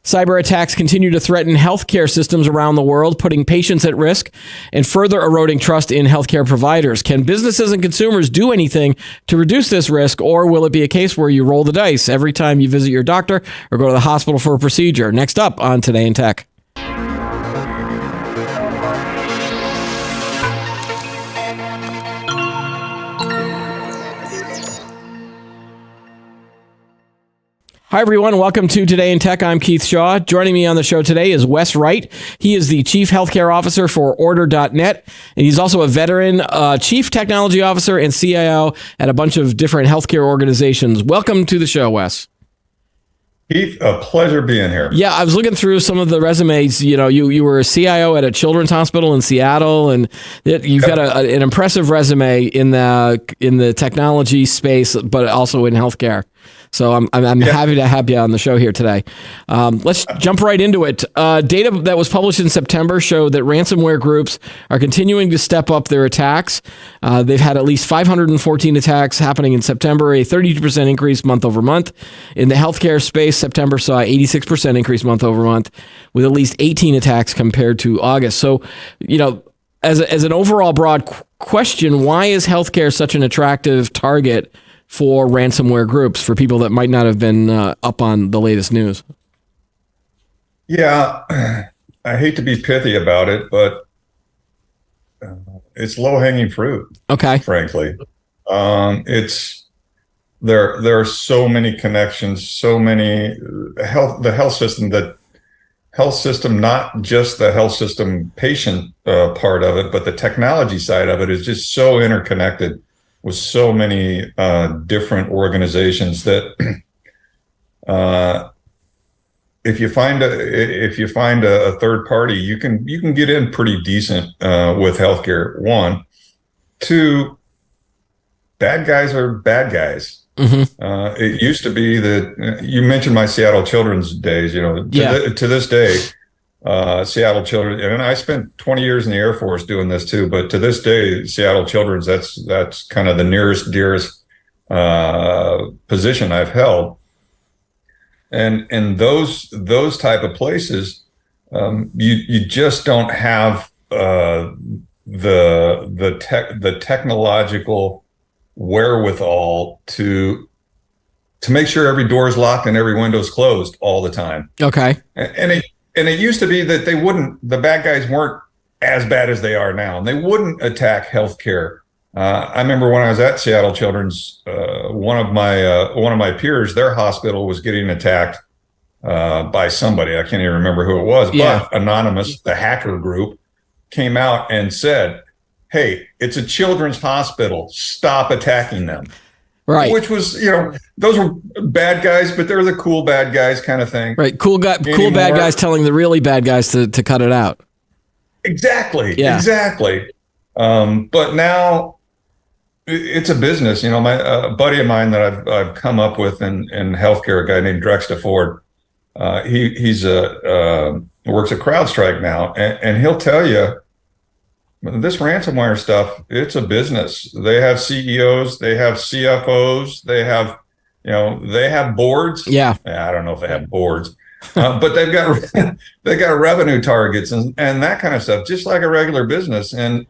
Cyber attacks continue to threaten healthcare systems around the world, putting patients at risk and further eroding trust in healthcare providers. Can businesses and consumers do anything to reduce this risk, or will it be a case where you roll the dice every time you visit your doctor or go to the hospital for a procedure? Next up on Today in Tech. Hi, everyone. Welcome to Today in Tech. I'm Keith Shaw. Joining me on the show today is Wes Wright. He is the Chief Healthcare Officer for Order.net, and he's also a veteran Chief Technology Officer and CIO at a bunch of different healthcare organizations. Welcome to the show, Wes. Keith, a pleasure being here. Yeah, I was looking through some of the resumes. You know, you were a CIO at a children's hospital in Seattle, and you've got an impressive resume in the technology space, but also in healthcare. So I'm happy to have you on the show here today. Let's jump right into it. Data that was published in September showed that ransomware groups are continuing to step up their attacks. They've had at least 514 attacks happening in September, a 32% increase month over month. In the healthcare space, September saw 86% increase month over month, with at least 18 attacks compared to August. So, you know, as an overall broad question, why is healthcare such an attractive target for ransomware groups, for people that might not have been up on the latest news? Yeah, I hate to be pithy about it, but it's low-hanging fruit. Okay. Frankly, there are so many connections, so many the health system, not just the health system patient part of it, but the technology side of it is just so interconnected with so many different organizations that if you find a third party, you can get in pretty decent with healthcare. One, two, bad guys are bad guys. Mm-hmm. It used to be that you mentioned my Seattle Children's days. You know, to this day. Seattle Children, and I spent 20 years in the Air Force doing this too, but to this day, Seattle Children's, that's kind of the nearest, dearest position I've held. And those type of places, you just don't have the technological wherewithal to make sure every door is locked and every window is closed all the time. Okay. And it used to be that the bad guys weren't as bad as they are now, and they wouldn't attack healthcare. I remember when I was at Seattle Children's, one of my peers, their hospital was getting attacked by somebody. I can't even remember who it was, but Anonymous, the hacker group, came out and said, "Hey, it's a children's hospital. Stop attacking them." Right. Which was, you know, those were bad guys, but they're the cool bad guys kind of thing. Right. Cool bad guys telling the really bad guys to cut it out. Exactly. Yeah. Exactly. But now it's a business. You know, my buddy of mine that I've come up with in healthcare, a guy named Drexta Ford, he's works at CrowdStrike now, and he'll tell you, this ransomware stuff, it's a business. They have CEOs, they have CFOs, they have boards. Yeah. I don't know if they have boards, but they've got revenue targets and that kind of stuff, just like a regular business. And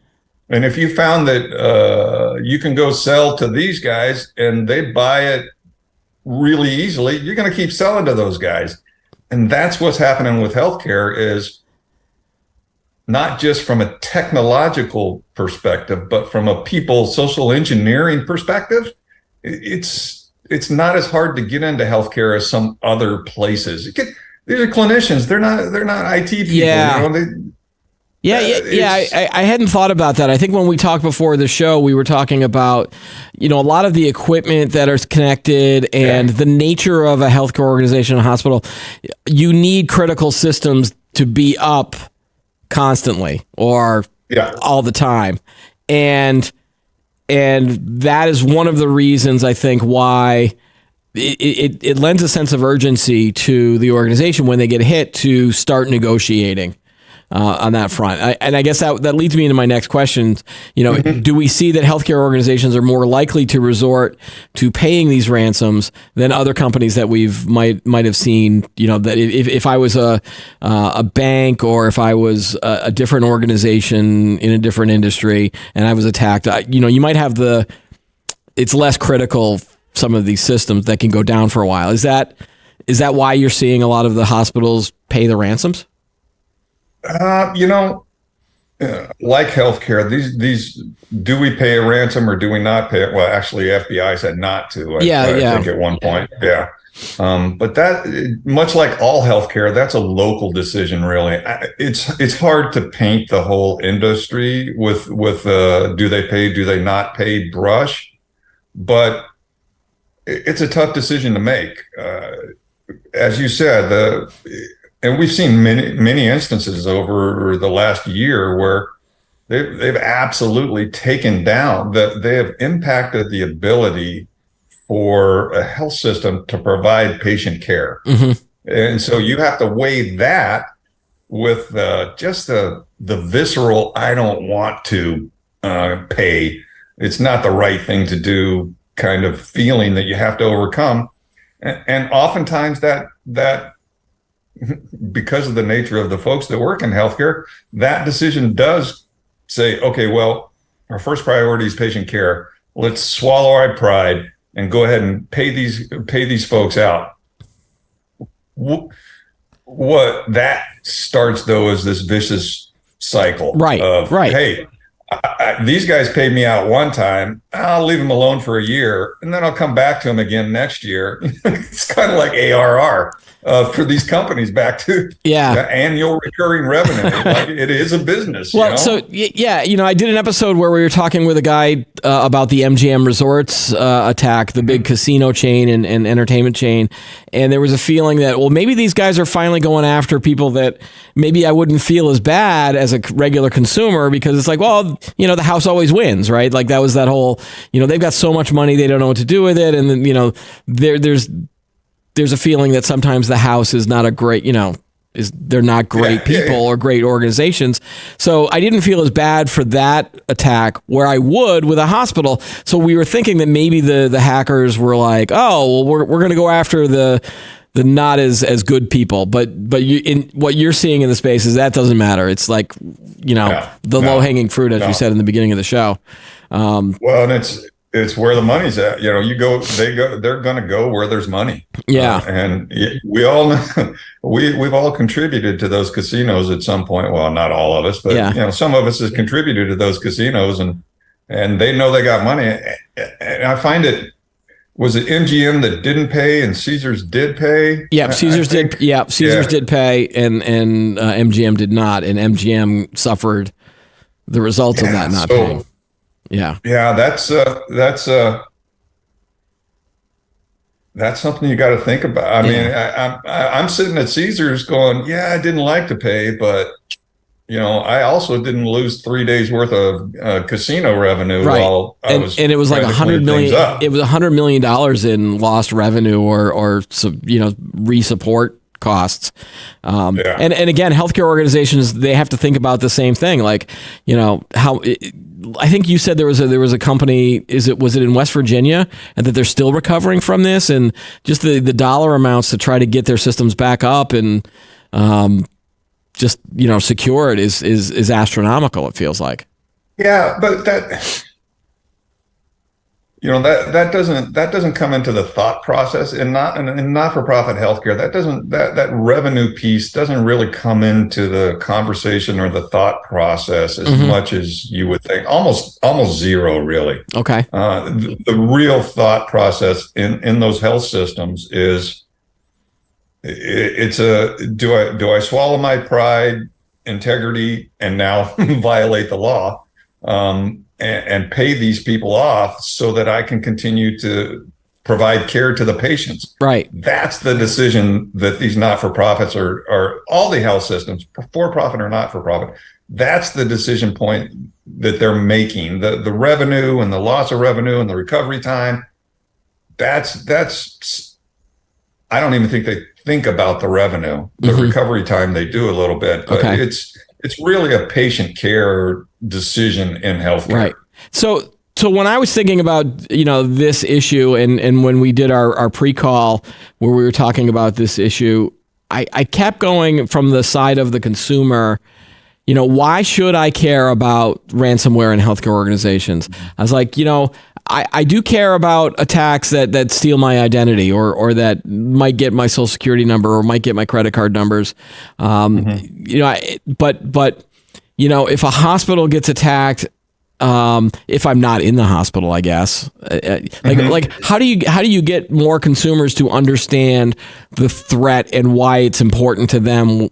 if you found that you can go sell to these guys and they buy it really easily, you're going to keep selling to those guys. And that's what's happening with healthcare, is not just from a technological perspective, but from a social engineering perspective. It's not as hard to get into healthcare as some other places. These are clinicians. They're not IT people. Yeah. You know, I hadn't thought about that. I think when we talked before the show, we were talking about, you know, a lot of the equipment that is connected and the nature of a healthcare organization, a hospital. You need critical systems to be up constantly or all the time. And that is one of the reasons, I think, why it lends a sense of urgency to the organization when they get hit to start negotiating. on that front. And I guess that leads me into my next question. Do we see that healthcare organizations are more likely to resort to paying these ransoms than other companies that we've might have seen? That if I was a bank, or if I was a different organization in a different industry and I was attacked, you might have it's less critical, some of these systems that can go down for a while. Is that why you're seeing a lot of the hospitals pay the ransoms? Like healthcare, these do we pay a ransom or do we not pay it? Well, actually, FBI said not to. I think at one point, yeah. But that, much like all healthcare, that's a local decision, really. It's hard to paint the whole industry with do they pay, do they not pay brush, but it's a tough decision to make. As you said, and we've seen many instances over the last year where they've absolutely taken down they have impacted the ability for a health system to provide patient care. Mm-hmm. And so you have to weigh that with just the visceral, I don't want to pay. It's not the right thing to do kind of feeling that you have to overcome. And oftentimes that because of the nature of the folks that work in healthcare, that decision does say, okay, well, our first priority is patient care. Let's swallow our pride and go ahead and pay these folks out. What that starts, though, is this vicious cycle of, hey, these guys paid me out one time, I'll leave them alone for a year, and then I'll come back to them again next year. It's kind of like ARR for these companies back to the annual recurring revenue. Like, it is a business. Well, so I did an episode where we were talking with a guy about the MGM Resorts attack, the big casino chain and entertainment chain. And there was a feeling that, well, maybe these guys are finally going after people that maybe I wouldn't feel as bad as a regular consumer, because it's like, well, the house always wins, right? Like that was that whole, they've got so much money, they don't know what to do with it. And then, there's a feeling that sometimes the house is not a great, they're not great people or great organizations. So I didn't feel as bad for that attack where I would with a hospital. So we were thinking that maybe the hackers were like, oh, well, we're going to go after the not as good people. But in what you're seeing in the space is that doesn't matter. It's like, low hanging fruit, as you said in the beginning of the show. Well, and it's where the money's at. They're going to go where there's money. Yeah. And we all know, we've all contributed to those casinos at some point. Well, not all of us, but some of us have contributed to those casinos, and they know they got money. And I find was it MGM that didn't pay and Caesars did pay? Yeah, Caesars did. Yeah, Caesars did pay, and MGM did not, and MGM suffered the results of that not paying. Yeah. Yeah, that's something you got to think about. I mean, I'm sitting at Caesars going, I didn't like to pay, but I also didn't lose 3 days worth of casino revenue while I was. And it was like $100 million. It was $100 million in lost revenue or re-support costs. And again, healthcare organizations, they have to think about the same thing. Like, how. I think you said there was a company. Was it in West Virginia, and that they're still recovering from this, and just the dollar amounts to try to get their systems back up and secure it is astronomical. It feels like. Yeah, but that that doesn't come into the thought process, and not-for-profit healthcare. That revenue piece doesn't really come into the conversation or the thought process as much as you would think. Almost zero, really. Okay. The real thought process in those health systems is do I swallow my pride, integrity, and now violate the law? And pay these people off so that I can continue to provide care to the patients. Right. That's the decision that these not-for-profits are all the health systems, for-profit or not-for-profit. That's the decision point that they're making. The revenue and the loss of revenue and the recovery time. That's. I don't even think they think about the revenue. The recovery time they do a little bit, but it's it's really a patient care decision in healthcare. Right. So when I was thinking about, this issue and when we did our pre-call where we were talking about this issue, I kept going from the side of the consumer. Why should I care about ransomware in healthcare organizations? I was like, I do care about attacks that steal my identity or that might get my social security number or might get my credit card numbers. But if a hospital gets attacked, if I'm not in the hospital, I guess, like how do you get more consumers to understand the threat and why it's important to them,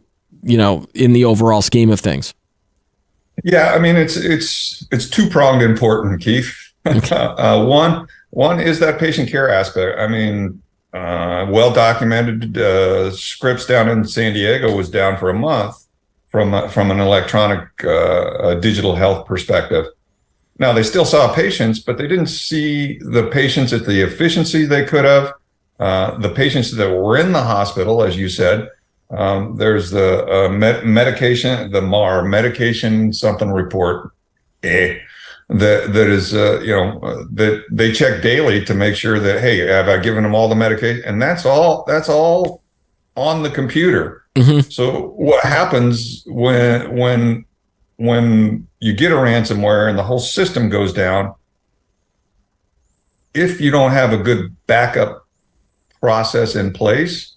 in the overall scheme of things? Yeah, I mean, it's two-pronged important, Keith. One is that patient care aspect. I mean, well documented, Scripps down in San Diego was down for a month from an electronic digital health perspective. Now, they still saw patients, but they didn't see the patients at the efficiency they could have. The patients that were in the hospital, as you said, there's the medication, the MAR, medication something report, that is, that they check daily to make sure that, hey, have I given them all the medication? And that's all on the computer. Mm-hmm. So what happens when you get a ransomware and the whole system goes down, if you don't have a good backup process in place,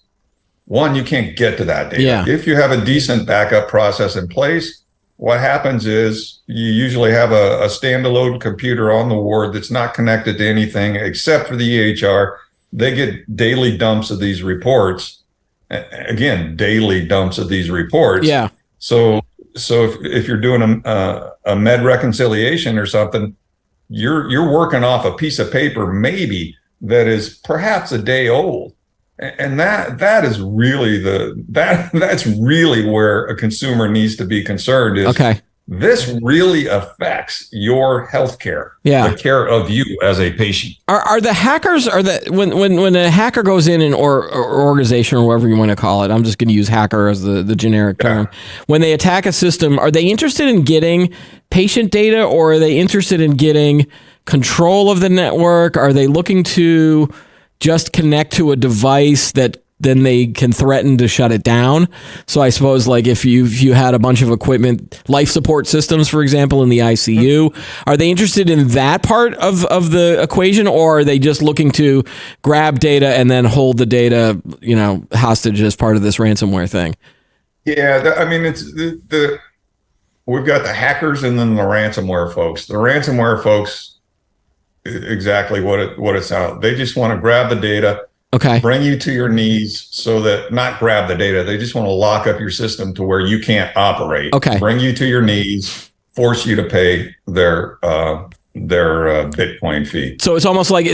one, you can't get to that data. Yeah. If you have a decent backup process in place, what happens is you usually have a standalone computer on the ward that's not connected to anything except for the EHR. They get daily dumps of these reports. Again, daily dumps of these reports. Yeah. So if you're doing a med reconciliation or something, you're working off a piece of paper maybe that is perhaps a day old. And that is really that's really where a consumer needs to be concerned is, okay, this really affects your health care, the care of you as a patient. Are the hackers, when a hacker goes in or organization or whatever you want to call it, I'm just going to use hacker as the generic term. When they attack a system, are they interested in getting patient data or are they interested in getting control of the network? Are they looking to just connect to a device that then they can threaten to shut it down? So I suppose like if you had a bunch of equipment, life support systems, for example, in the ICU, are they interested in that part of the equation, or are they just looking to grab data and then hold the data, hostage as part of this ransomware thing? Yeah, I mean, it's we've got the hackers and then the ransomware folks. The ransomware folks, exactly what it sounds. They just want to grab the data, okay, bring you to your knees, so that not grab the data. They just want to lock up your system to where you can't operate. Okay, bring you to your knees, force you to pay their Bitcoin fee. So it's almost like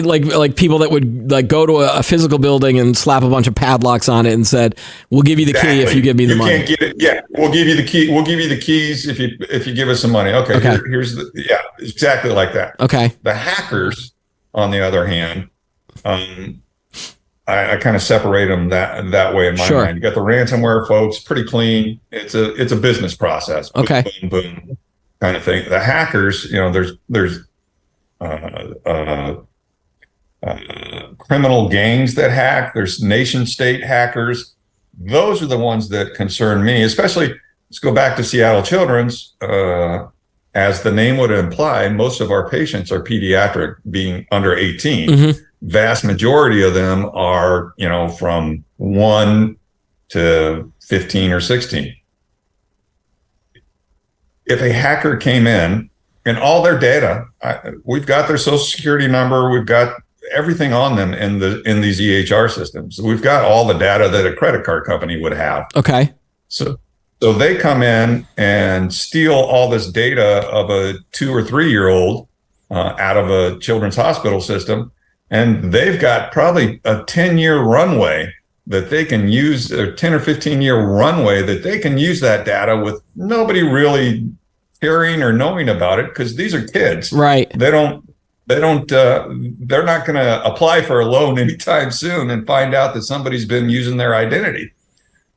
people that would like go to a physical building and slap a bunch of padlocks on it and said, "We'll give you the key if you give me the money." You can't get it. Yeah, we'll give you the key. We'll give you the keys if you give us some money. Okay. Here's exactly like that. Okay. The hackers, on the other hand, I kind of separate them that way in my mind. You got the ransomware folks, pretty clean. It's a business process. Okay. Boom, boom, boom, kind of thing. The hackers, there's criminal gangs that hack. There's nation state hackers. Those are the ones that concern me, especially. Let's go back to Seattle Children's. As the name would imply, most of our patients are pediatric, being under 18. Mm-hmm. Vast majority of them are, from 1 to 15 or 16. If a hacker came in and all their data, we've got their social security number, we've got everything on them in these EHR systems. We've got all the data that a credit card company would have. Okay. So they come in and steal all this data of a 2 or 3 year old out of a children's hospital system. And they've got probably a 10-year runway that they can use, a 10 or 15-year runway that they can use that data with nobody really caring or knowing about it, because these are kids. Right. They're not going to apply for a loan anytime soon and find out that somebody's been using their identity.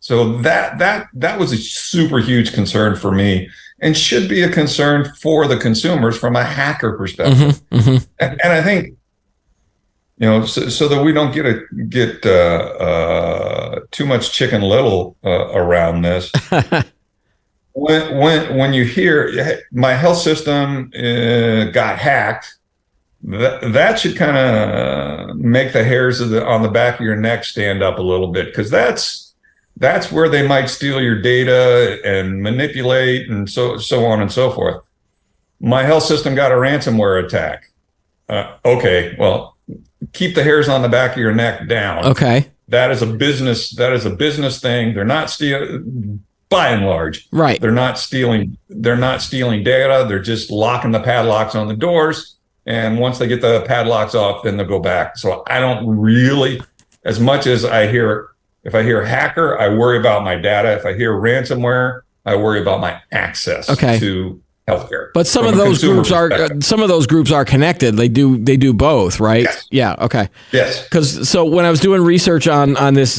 So that was a super huge concern for me, and should be a concern for the consumers from a hacker perspective. And I think, so that we don't get too much Chicken Little around this. When you hear my health system got hacked, that should kind of make the hairs on the back of your neck stand up a little bit, because that's where they might steal your data and manipulate and so on and so forth. My health system got a ransomware attack. Okay, well, keep the hairs on the back of your neck down. Okay. That is a business thing. They're not stealing, by and large. Right. They're not stealing data. They're just locking the padlocks on the doors. And once they get the padlocks off, then they'll go back. So I don't really, as much as if I hear hacker, I worry about my data. If I hear ransomware, I worry about my access to healthcare. But some of those groups are connected. They do both, right? Yes. Yeah. Okay. Yes. Because when I was doing research on this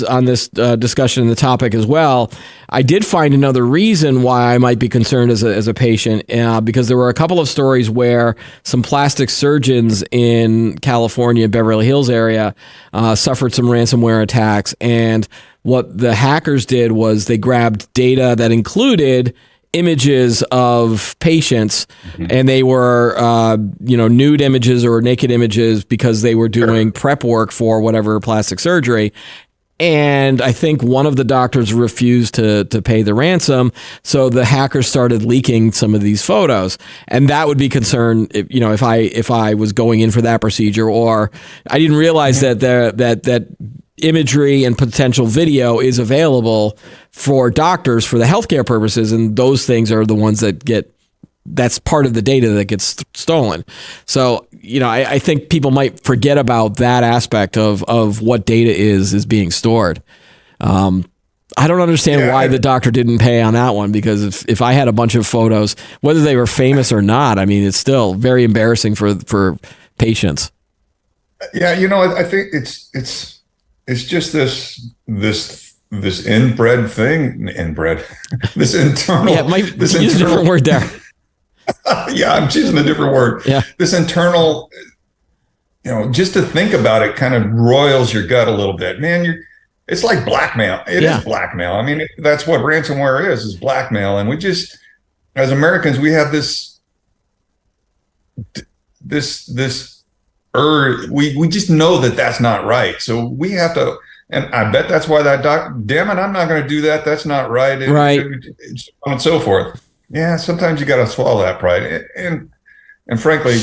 discussion and the topic as well, I did find another reason why I might be concerned as a patient, because there were a couple of stories where some plastic surgeons in California, Beverly Hills area, suffered some ransomware attacks, and what the hackers did was they grabbed data that included images of patients, and they were nude images or naked images, because they were doing prep work for whatever plastic surgery. And I think one of the doctors refused to pay the ransom, so the hackers started leaking some of these photos, and that would be concern if I was going in for that procedure, or I didn't realize that imagery and potential video is available for doctors for the healthcare purposes, and those things are the ones that's part of the data that gets stolen. So, I think people might forget about that aspect of what data is being stored. I don't understand why the doctor didn't pay on that one, because if I had a bunch of photos, whether they were famous or not, I mean, it's still very embarrassing for patients. Yeah, I think it's just this inbred thing, this internal. Yeah, use a different word there. Yeah, I'm choosing a different word. Yeah. This internal, just to think about it kind of roils your gut a little bit. Man, it's like blackmail. It is blackmail. I mean, that's what ransomware is blackmail. And we just, as Americans, we have we just know that that's not right. So we have to, and I bet that's why that damn it, I'm not going to do that. That's not right. Right. And so forth. Yeah. Sometimes you got to swallow that pride. And frankly,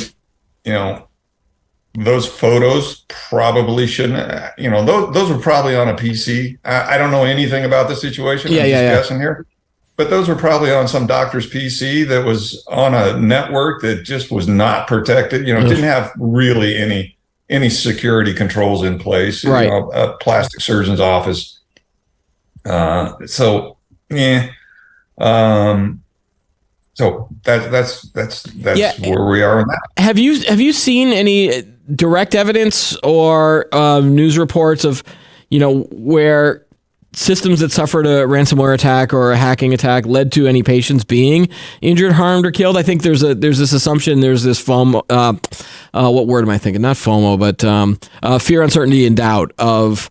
those photos probably shouldn't, those were probably on a PC. I don't know anything about the situation. I'm just guessing here. But those were probably on some doctor's PC that was on a network that just was not protected. Didn't have really any security controls in place. Right. A plastic surgeon's office. So that's where we are on that. Have you seen any direct evidence or news reports of where systems that suffered a ransomware attack or a hacking attack led to any patients being injured, harmed, or killed? I think there's this assumption, there's this FOMO, what word am I thinking? Not FOMO, but fear, uncertainty, and doubt of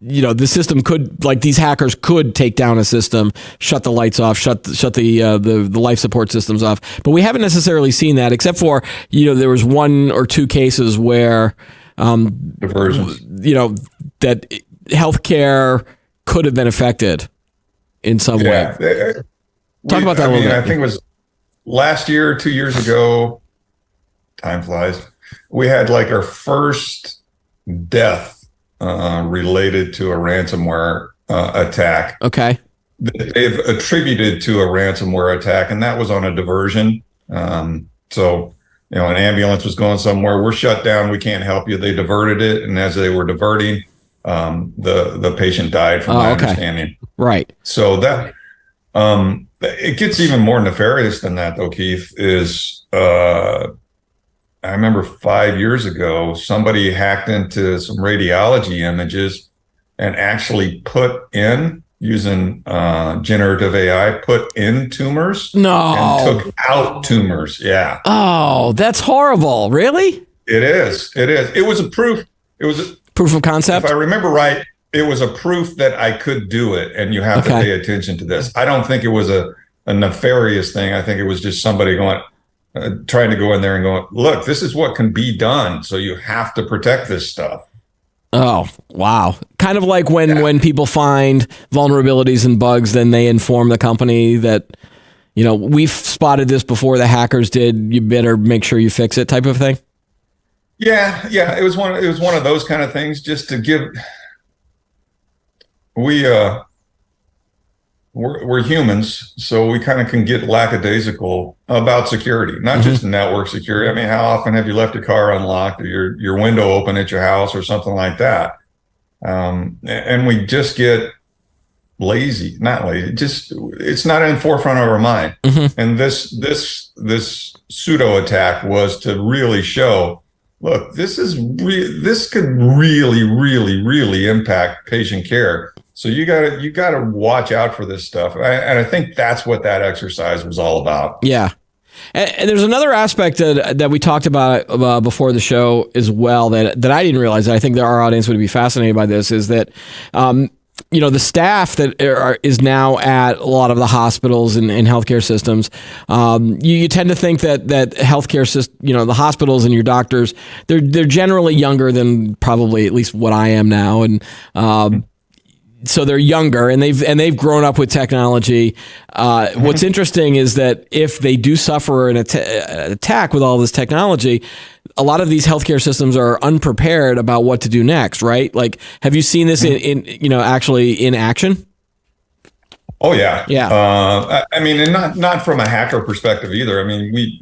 the system could, like, these hackers could take down a system, shut the lights off, shut the life support systems off. But we haven't necessarily seen that, except for there was one or two cases where diversions, that healthcare could have been affected in some way. Talk about that a little bit. I think it was last year, 2 years ago. Time flies. We had like our first death related to a ransomware attack. Okay. They've attributed to a ransomware attack, and that was on a diversion. So, an ambulance was going somewhere. We're shut down. We can't help you. They diverted it, and as they were diverting, the patient died, from my understanding. Right. So that it gets even more nefarious than that, though, Keith. I remember 5 years ago, somebody hacked into some radiology images and actually put in using generative AI, put in tumors and took out tumors. Yeah. Oh, that's horrible. Really? It is. It is. It was a proof. It was a proof of concept. If I remember right, it was a proof that I could do it, and you have to pay attention to this. I don't think it was a nefarious thing. I think it was just somebody going, trying to go in there and go, look, this is what can be done. So you have to protect this stuff. Oh, wow. Kind of like when people find vulnerabilities and bugs, then they inform the company that, we've spotted this before the hackers did. You better make sure you fix it type of thing. Yeah. It was one of those kind of things, just to give. We're humans, so we kind of can get lackadaisical about security, not just network security. I mean, how often have you left your car unlocked or your window open at your house or something like that? And we just get not lazy, just it's not in the forefront of our mind. And this pseudo attack was to really show, look, this could really, really, really impact patient care. So you got to watch out for this stuff. And I think that's what that exercise was all about. Yeah. And there's another aspect that we talked about before the show as well that I didn't realize, that I think that our audience would be fascinated by this, is that, the staff that is now at a lot of the hospitals and healthcare systems, you tend to think that healthcare the hospitals and your doctors, they're generally younger than probably at least what I am now. And, so they're younger and they've grown up with technology. What's interesting is that if they do suffer an attack with all this technology, a lot of these healthcare systems are unprepared about what to do next, right? Like, have you seen this actually in action? Oh yeah. Yeah. I mean, and not from a hacker perspective either. I mean,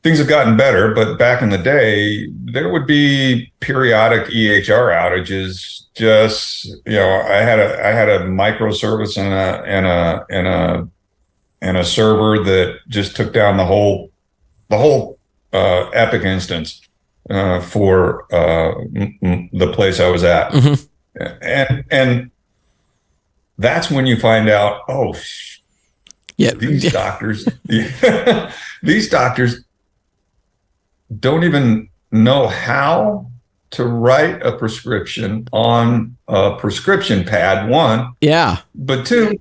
things have gotten better, but back in the day, there would be periodic EHR outages. Just, I had a microservice and a server that just took down the whole Epic instance for the place I was at. And that's when you find out, these doctors don't even know how to write a prescription on a prescription pad, one. Yeah. But two,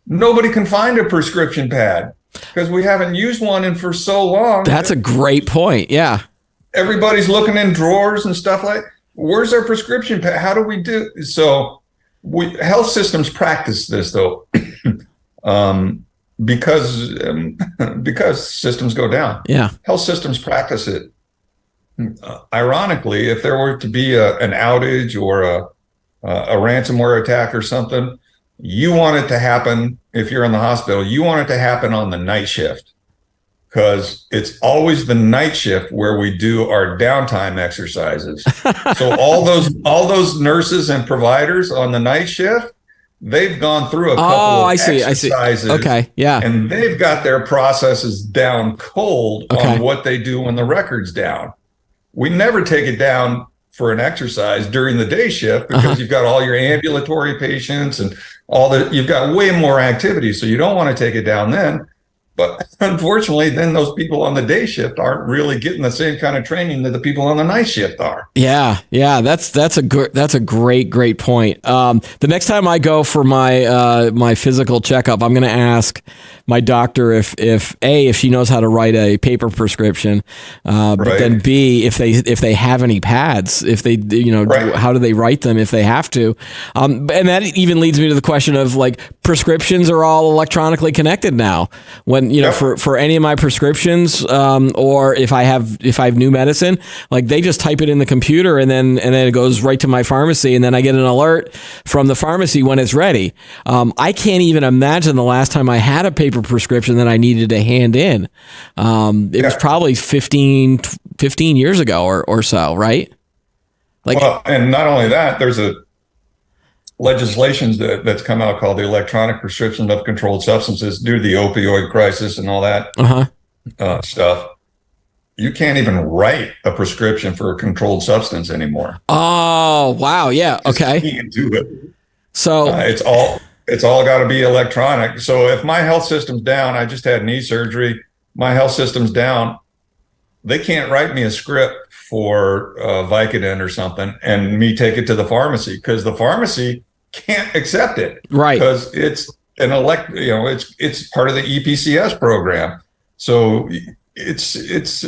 nobody can find a prescription pad because we haven't used one for so long. That's a great point. Yeah. Everybody's looking in drawers and stuff like, where's our prescription pad? How do we do? So health systems practice this though, because systems go down. Yeah. Health systems practice it. Ironically, if there were to be an outage or a ransomware attack or something, you want it to happen. If you're in the hospital, you want it to happen on the night shift, because it's always the night shift where we do our downtime exercises. So all those nurses and providers on the night shift, they've gone through a couple of exercises. I see. Okay, yeah. And they've got their processes down cold on what they do when the record's down. We never take it down for an exercise during the day shift because you've got all your ambulatory patients and you've got way more activity. So you don't want to take it down then. But unfortunately, then those people on the day shift aren't really getting the same kind of training that the people on the night shift are. Yeah, that's a great point. The next time I go for my physical checkup, I'm going to ask my doctor if she knows how to write a paper prescription, but then B, if they have any pads, if they how do they write them if they have to, and that even leads me to the question of, like, prescriptions are all electronically connected now. When for any of my prescriptions, or if I have new medicine, like, they just type it in the computer and then it goes right to my pharmacy, and then I get an alert from the pharmacy when it's ready. I can't even imagine the last time I had a paper prescription that I needed to hand in. It was probably 15 years ago or so, right? Well, and not only that, there's a legislation that's come out called the Electronic Prescription of Controlled Substances due to the opioid crisis and all that stuff. You can't even write a prescription for a controlled substance anymore. Oh, wow. Yeah. Okay. You can't do it. So it's all got to be electronic. So if my health system's down, I just had knee surgery, my health system's down, they can't write me a script for Vicodin or something and me take it to the pharmacy, because the pharmacy can't accept it. Right. Because it's it's part of the EPCS program. So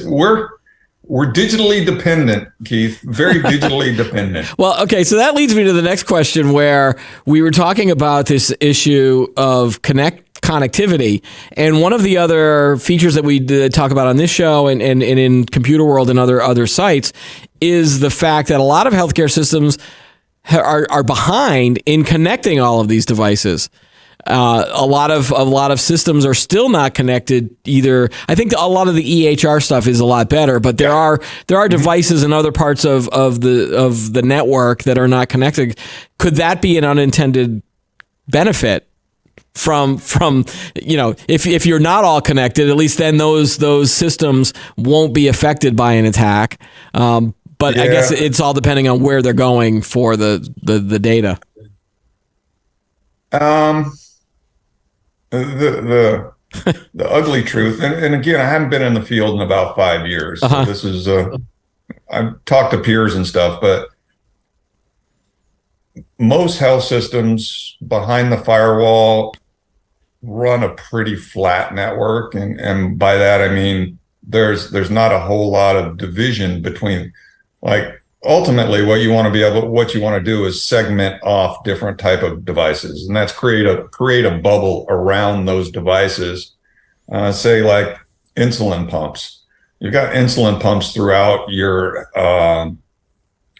we're digitally dependent, Keith, very digitally dependent. Well, okay, so that leads me to the next question, where we were talking about this issue of connectivity. And one of the other features that we talk about on this show and in Computer World and other sites is the fact that a lot of healthcare systems are behind in connecting all of these devices. A lot of systems are still not connected either. I think a lot of the EHR stuff is a lot better, but there are devices in other parts of the network that are not connected. Could that be an unintended benefit from if you're not all connected? At least then those systems won't be affected by an attack. But I guess it's all depending on where they're going for the data. The ugly truth, and again, I haven't been in the field in about 5 years. So this is I've talked to peers and stuff, but most health systems behind the firewall run a pretty flat network, and by that I mean there's not a whole lot of division between, like, ultimately what you want to do is segment off different type of devices, and that's create a bubble around those devices. Say like insulin pumps. You've got insulin pumps throughout your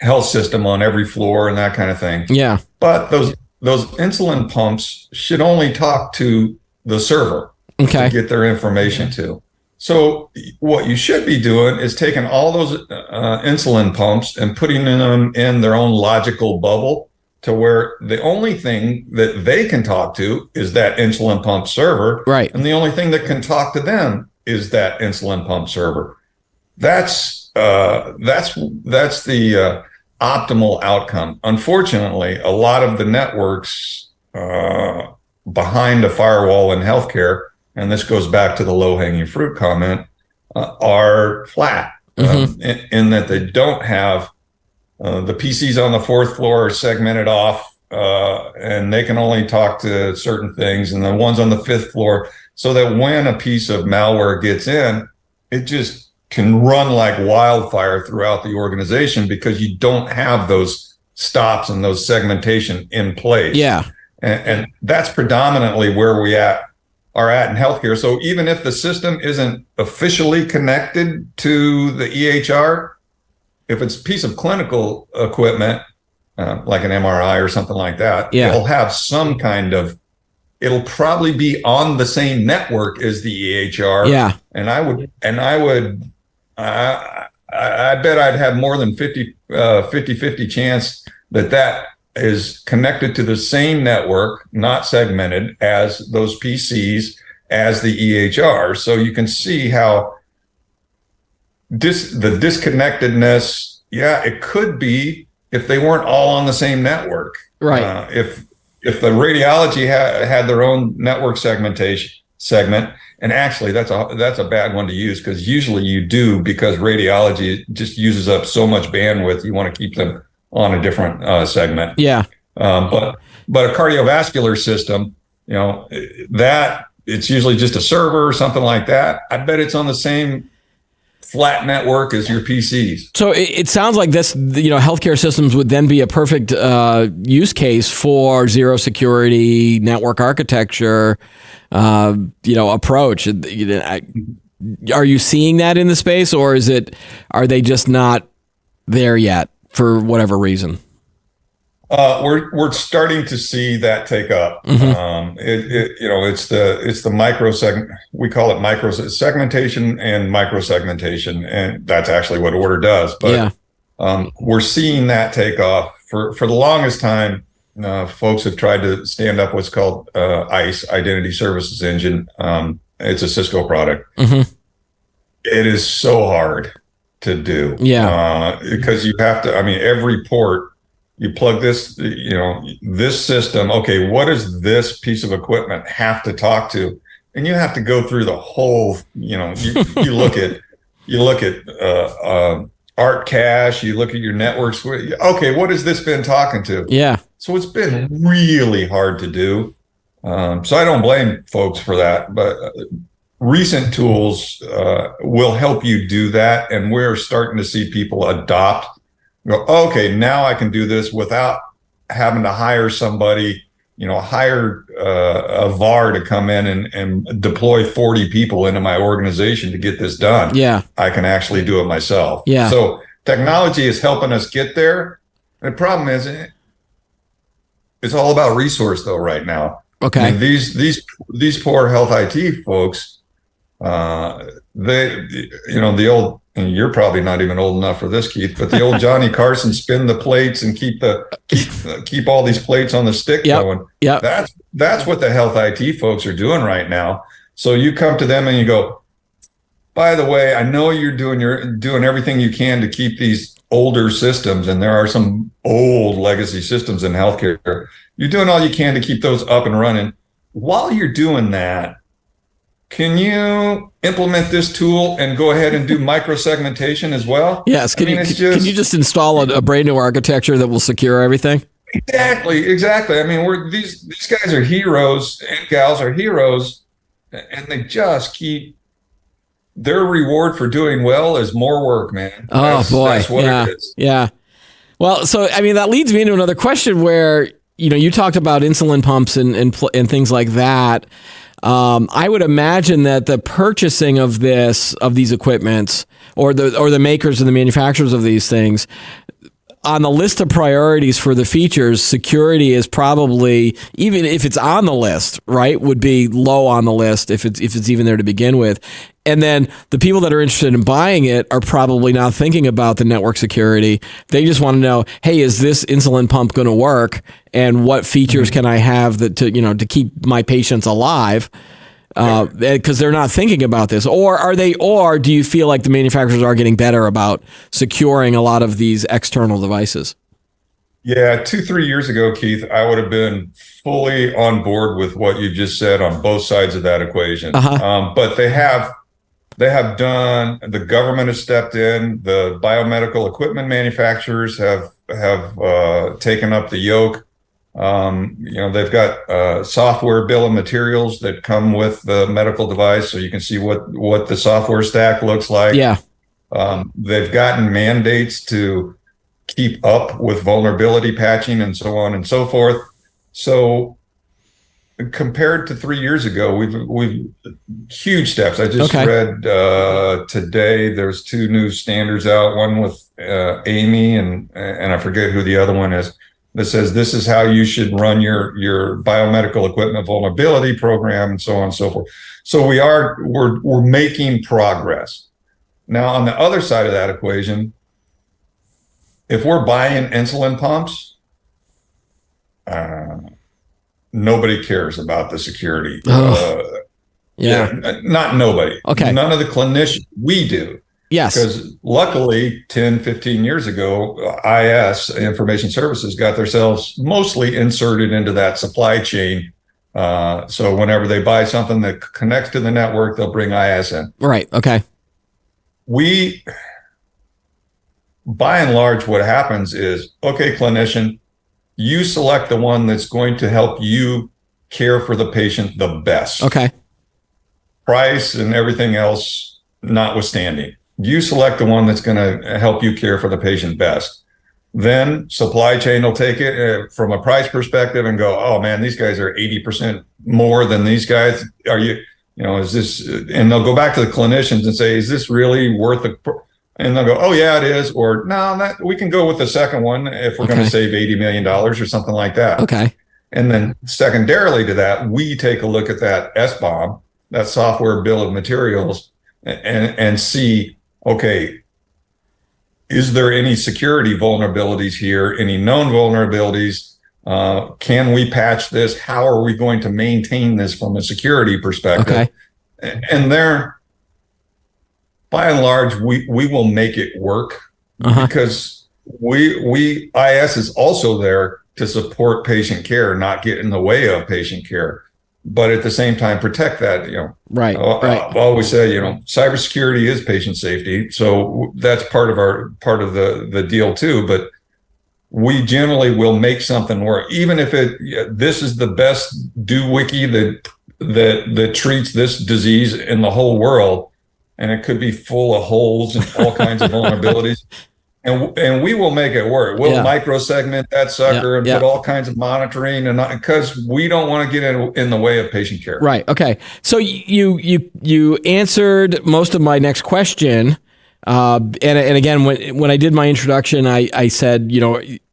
health system on every floor and that kind of thing. Yeah. But those insulin pumps should only talk to the server to get their information to. So what you should be doing is taking all those insulin pumps and putting them in their own logical bubble, to where the only thing that they can talk to is that insulin pump server. Right. And the only thing that can talk to them is that insulin pump server. That's the optimal outcome. Unfortunately, a lot of the networks behind a firewall in healthcare, and this goes back to the low-hanging fruit comment, are flat in that they don't have the PCs on the fourth floor are segmented off, and they can only talk to certain things, and the ones on the fifth floor, so that when a piece of malware gets in, it just can run like wildfire throughout the organization, because you don't have those stops and those segmentation in place. Yeah. And that's predominantly where we are at in healthcare. So even if the system isn't officially connected to the EHR, if it's a piece of clinical equipment, like an MRI or something like that, it'll have some kind of, it'll probably be on the same network as the EHR. Yeah. And I bet I'd have more than 50-50 chance that is connected to the same network, not segmented, as those PCs, as the EHR. So you can see how the disconnectedness, it could be if they weren't all on the same network. Right. If the radiology had their own network segment, and actually that's a bad one to use, because usually you do, because radiology just uses up so much bandwidth. You want to keep them on a different segment. Yeah. But a cardiovascular system, that it's usually just a server or something like that. I bet it's on the same flat network as your PCs. So it sounds like this, healthcare systems would then be a perfect use case for zero security network architecture, approach. Are you seeing that in the space, or are they just not there yet for whatever reason? We're starting to see that take up. It's the micro segment. We call it micro segmentation and micro segmentation, and that's actually what Order does. But we're seeing that take off. For the longest time, folks have tried to stand up what's called ICE, Identity Services Engine. It's a Cisco product. It is so hard to do. Yeah. Because you have to. I mean, every port you plug this, this system. Okay, what does this piece of equipment have to talk to? And you have to go through the whole, you look at Art Cache, you look at your networks. Okay, what has this been talking to? Yeah. So it's been really hard to do. So I don't blame folks for that, but recent tools will help you do that. And we're starting to see people adopt, go, okay, now I can do this without having to hire somebody, hire a VAR to come in and deploy 40 people into my organization to get this done. Yeah. I can actually do it myself. Yeah. So technology is helping us get there. The problem is it's all about resource though right now. Okay. I mean, these poor health IT folks, the old, and you're probably not even old enough for this, Keith, but the old Johnny Carson spin the plates and keep all these plates on the stick going. Yeah. That's what the health IT folks are doing right now. So you come to them and you go, by the way, I know you're doing everything you can to keep these older systems, and there are some old legacy systems in healthcare. You're doing all you can to keep those up and running. While you're doing that, can you implement this tool and go ahead and do microsegmentation as well? Yes. Can you just install a brand new architecture that will secure everything? Exactly. I mean, these guys are heroes, and gals are heroes, and they just keep their reward for doing well is more work, man. That's what it is. Yeah. Well, so I mean, that leads me into another question where you talked about insulin pumps and things like that. I would imagine that the purchasing of these equipments, or the makers and the manufacturers of these things, on the list of priorities for the features, security is probably, even if it's on the list, right, would be low on the list if it's even there to begin with. And then the people that are interested in buying it are probably not thinking about the network security. They just want to know, hey, is this insulin pump going to work? And what features can I have to keep my patients alive? Because they're not thinking about this, or do you feel like the manufacturers are getting better about securing a lot of these external devices? Yeah, 2-3 years ago, Keith, I would have been fully on board with what you just said on both sides of that equation. But they have done. The government has stepped in. The biomedical equipment manufacturers have taken up the yoke. They've got software bill of materials that come with the medical device, so you can see what the software stack looks like. Yeah. They've gotten mandates to keep up with vulnerability patching and so on and so forth. So compared to 3 years ago, we've huge steps. I just read today there's 2 new standards out, one with Amy and I forget who the other one is, that says this is how you should run your biomedical equipment vulnerability program and so on and so forth. So we're making progress. Now, on the other side of that equation, if we're buying insulin pumps, nobody cares about the security. Not nobody. Okay. None of the clinicians. We do. Yes. Because luckily, 10, 15 years ago, IS, Information Services, got themselves mostly inserted into that supply chain. So whenever they buy something that connects to the network, they'll bring IS in. Right. Okay. By and large, what happens is, okay, clinician, you select the one that's going to help you care for the patient the best. Okay. Price and everything else notwithstanding. You select the one that's going to help you care for the patient best. Then supply chain will take it from a price perspective and go, oh man, these guys are 80% more than these guys. Is this, and they'll go back to the clinicians and say, is this really worth it? And they'll go, oh yeah, it is. Or no, we can go with the second one if we're going to save $80 million or something like that. Okay. And then secondarily to that, we take a look at that SBOM, that software bill of materials, and see, okay, is there any security vulnerabilities here? Any known vulnerabilities? Can we patch this? How are we going to maintain this from a security perspective? Okay. And by and large, we will make it work because IS is also there to support patient care, not get in the way of patient care, but at the same time protect that. Right. I've always said, cybersecurity is patient safety, so that's part of the deal too. But we generally will make something work, even if this is the best doohickey that treats this disease in the whole world, and it could be full of holes and all kinds of vulnerabilities. And we will make it work. We'll microsegment that sucker and put all kinds of monitoring, and because we don't want to get in the way of patient care. Right. Okay. So you answered most of my next question. And again, when I did my introduction, I said,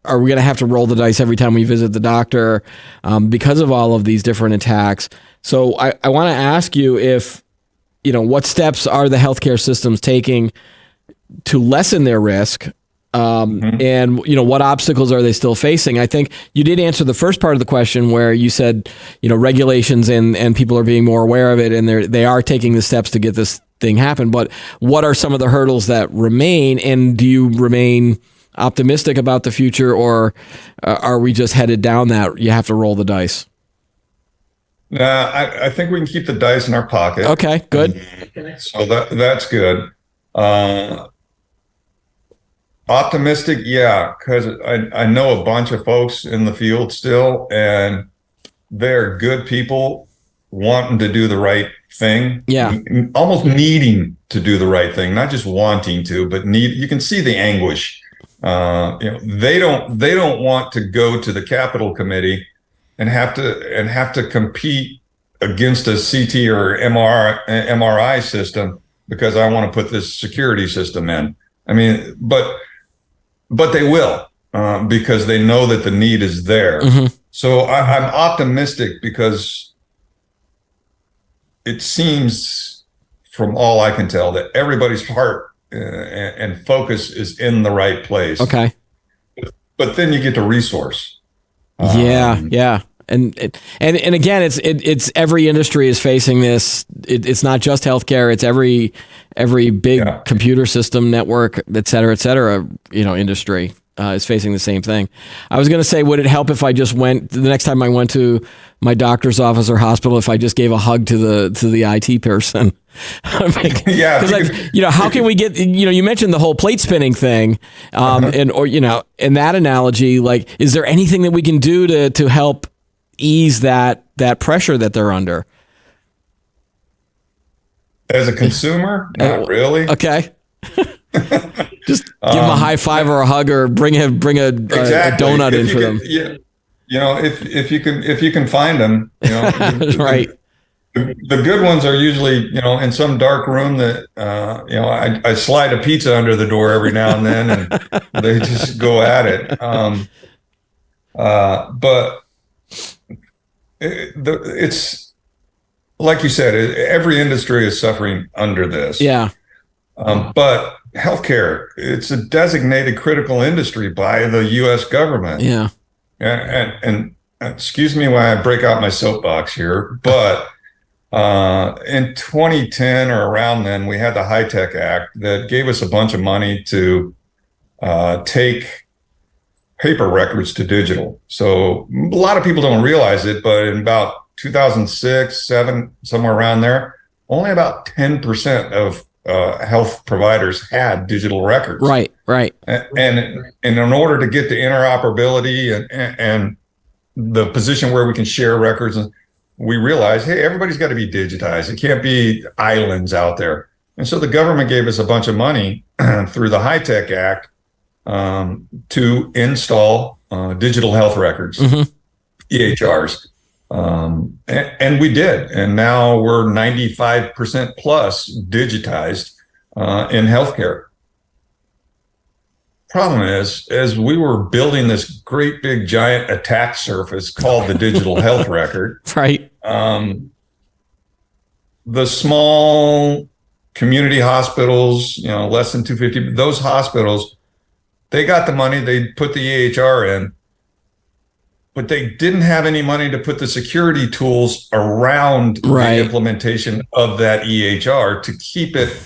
are we going to have to roll the dice every time we visit the doctor because of all of these different attacks? So I want to ask you if, what steps are the healthcare systems taking to lessen their risk? And, what obstacles are they still facing? I think you did answer the first part of the question where you said, regulations and people are being more aware of it, and they are taking the steps to get this thing happen. But what are some of the hurdles that remain? And do you remain optimistic about the future, or are we just headed down that you have to roll the dice? I think we can keep the dice in our pocket. Okay, good. So that's good. Optimistic, yeah, because I know a bunch of folks in the field still, and they're good people wanting to do the right thing. Yeah, almost needing to do the right thing, not just wanting to, but you can see the anguish. They don't want to go to the Capitol Committee and have to compete against a CT or MRI system because I want to put this security system in. I mean, but they will because they know that the need is there. Mm-hmm. So I'm optimistic because it seems, from all I can tell, that everybody's heart and focus is in the right place. Okay. But then you get the resource. Yeah. And again, it's every industry is facing this. It's not just healthcare. It's every big computer system network, et cetera, industry is facing the same thing. I was going to say, would it help if I just went the next time I went to my doctor's office or hospital, if I just gave a hug to the IT person? Because how can we get, you mentioned the whole plate spinning thing, and in that analogy, like, is there anything that we can do to help ease that pressure that they're under? As a consumer, not really. Okay. Just give them a high five or a hug, or bring a donut in for them. Yeah. If you can find them, right. The good ones are usually, in some dark room that, I slide a pizza under the door every now and then, and they just go at it. But it's like you said, every industry is suffering under this. Yeah. But healthcare, it's a designated critical industry by the U.S. government. Yeah. And excuse me when I break out my soapbox here, but in 2010 or around then, we had the HITECH Act that gave us a bunch of money to take paper records to digital. So a lot of people don't realize it, but in about 2006, 7, somewhere around there, only about 10% of health providers had digital records. Right. And in order to get the interoperability and the position where we can share records, we realized, hey, everybody's got to be digitized. It can't be islands out there. And so the government gave us a bunch of money through the HITECH Act to install digital health records, EHRs. And we did. And now we're 95% plus digitized in healthcare. Problem is, as we were building this great big giant attack surface called the digital health record, right? The small community hospitals, less than 250, those hospitals, they got the money, they put the EHR in, but they didn't have any money to put the security tools around the implementation of that EHR to keep it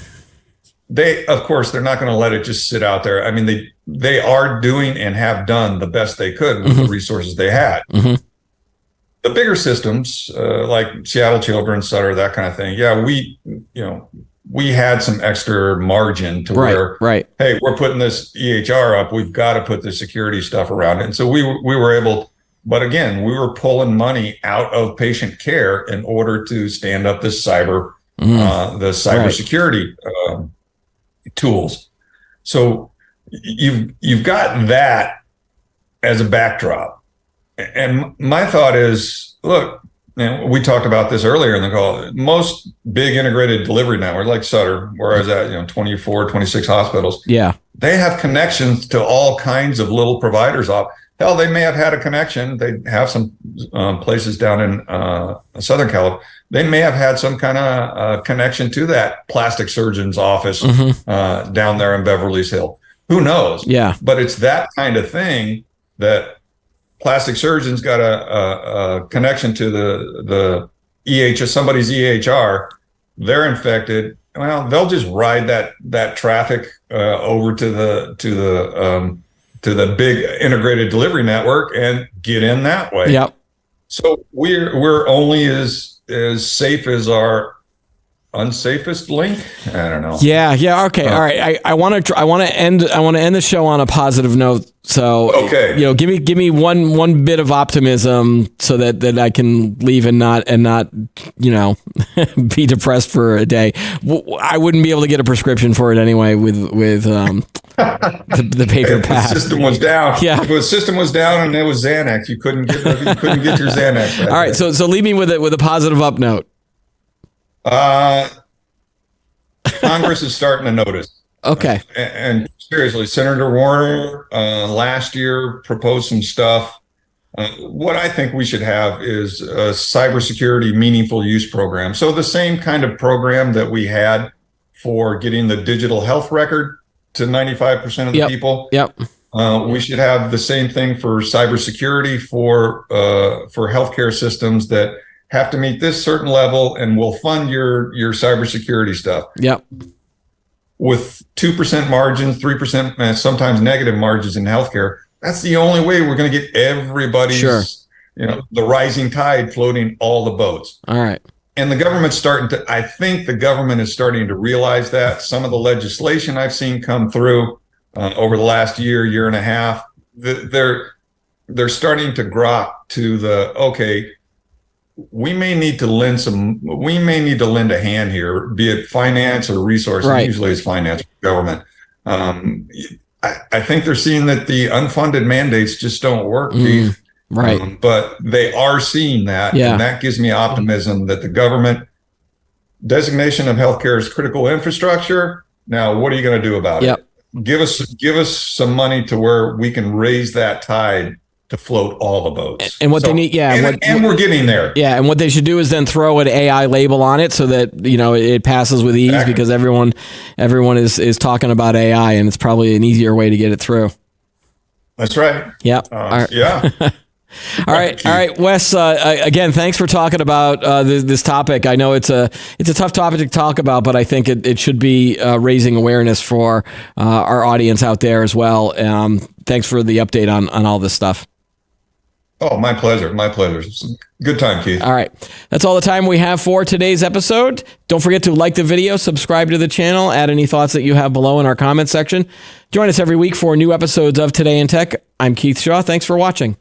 of course, they're not going to let it just sit out there. I mean, they are doing and have done the best they could with the resources they had. The bigger systems, like Seattle Children's, Sutter, that kind of thing. Yeah, we had some extra margin to where, hey, we're putting this EHR up. We've got to put the security stuff around it. And so we were able, but again, we were pulling money out of patient care in order to stand up this cybersecurity tools. So you've got that as a backdrop. And my thought is, look, and we talked about this earlier in the call, most big integrated delivery networks like Sutter, where I was at, 24, 26 hospitals. Yeah. They have connections to all kinds of little providers off. Hell, they may have had a connection. They have some places down in Southern California. They may have had some kind of connection to that plastic surgeon's office down there in Beverly Hills. Who knows? Yeah. But it's that kind of thing that plastic surgeons got a connection to the somebody's EHR. They're infected. Well, they'll just ride that traffic over to the big integrated delivery network and get in that way. Yep. So we're only as safe as our unsafest link. I don't know. Yeah. Okay. All right. I want to end the show on a positive note. So, okay. Give me one bit of optimism so that I can leave and not be depressed for a day. I wouldn't be able to get a prescription for it anyway with the paper pad. The system was down. Yeah. If the system was down and it was Xanax, you couldn't get your Xanax. All right. So leave me with a positive up note. Congress is starting to notice. Okay. And seriously, Senator Warner last year proposed some stuff. What I think we should have is a cybersecurity meaningful use program. So the same kind of program that we had for getting the digital health record to 95% of the people. Yep. We should have the same thing for cybersecurity for healthcare systems that have to meet this certain level, and we'll fund your cybersecurity stuff. Yep. With 2% margins, 3%, and sometimes negative margins in healthcare, that's the only way we're going to get everybody's, the rising tide floating all the boats. All right. And the government's I think the government is starting to realize that. Some of the legislation I've seen come through over the last year and a half, they're starting to grok to we may need to lend a hand here, be it finance or resources. Right. Usually it's finance, government. I think they're seeing that the unfunded mandates just don't work, Keith. Right. But they are seeing that. Yeah. And that gives me optimism that the government designation of healthcare as critical infrastructure. Now, what are you going to do about it? Give us some money to where we can raise that tide to float all the boats. And what they need, and we're getting there. Yeah, and what they should do is then throw an AI label on it so that it passes with ease, because everyone is talking about AI, and it's probably an easier way to get it through. That's right. Yeah. Yeah. All right, Wes. Again, thanks for talking about this topic. I know it's a tough topic to talk about, but I think it should be raising awareness for our audience out there as well. Thanks for the update on all this stuff. Oh, my pleasure. My pleasure. It's a good time, Keith. All right. That's all the time we have for today's episode. Don't forget to like the video, subscribe to the channel, add any thoughts that you have below in our comment section. Join us every week for new episodes of Today in Tech. I'm Keith Shaw. Thanks for watching.